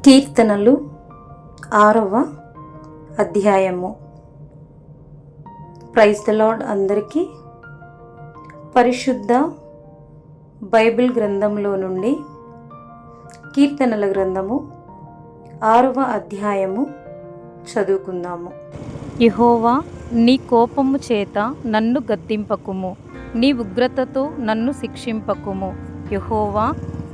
కీర్తనలు 6వ అధ్యాయము. Praise the lord. అందరికీ పరిశుద్ధ బైబిల్ గ్రంథంలో నుండి కీర్తనల గ్రంథము 6వ అధ్యాయము చదువుకుందాము. యెహోవా, నీ కోపము చేత నన్ను గద్దింపకుము, నీ ఉగ్రతతో నన్ను శిక్షింపకుము. యెహోవా,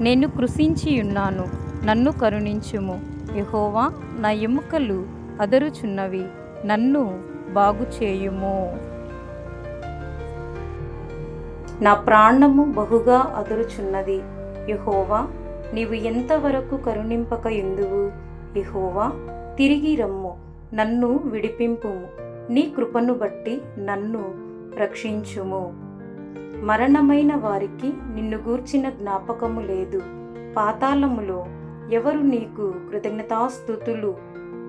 నేను కృశించియున్నాను, నన్ను కరుణించుము. యెహోవా, నా ఎముకలు అదరుచున్నవి, నన్ను బాగుచేయుము. నా ప్రాణము బహుగా అదురుచున్నది. యెహోవా, నీవు ఎంతవరకు కరుణింపకయుందువు? యెహోవా, తిరిగి రమ్ము, నన్ను విడిపింపుము. నీ కృపను బట్టి నన్ను రక్షించుము. మరణమైన వారికి నిన్ను గూర్చిన జ్ఞాపకము లేదు. పాతాళములో ఎవరు నీకు కృతజ్ఞతాస్తుతులు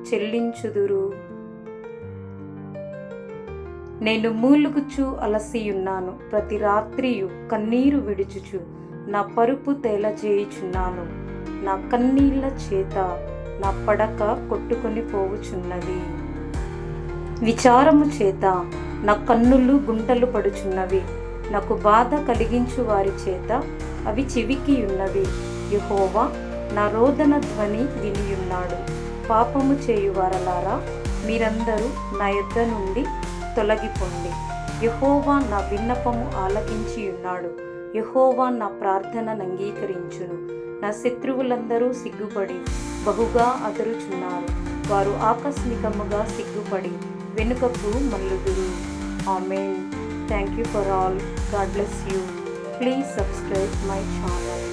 చెల్లించుదురు? నేను మూలుగుచు అలసియున్నాను, ప్రతి రాత్రియు కన్నీరు విడుచుచు నా పరుపు తేలజేయుచున్నాను. నా కన్నీళ్ల చేత నా పడక కొట్టుకొని పోవుచున్నది. విచారము చేత నా కన్నులు గుంటలు పడుచున్నవి. నాకు బాధ కలిగించు వారి చేత అవి చివికియున్నవి. యెహోవా నా రోదన ధ్వని వినియున్నాడు. పాపము చేయువారలారా, మీరందరూ నా యొద్ద నుండి తొలగిపోండి. యెహోవా నా విన్నపము ఆలకించియున్నాడు. యెహోవా నా ప్రార్థనను అంగీకరించును. నా శత్రువులందరూ సిగ్గుపడి బహుగా అదరుచున్నారు. వారు ఆకస్మికముగా సిగ్గుపడి వెనుకకు మల్లుదురు. Amen. Thank you for all. God bless you. Please subscribe my channel.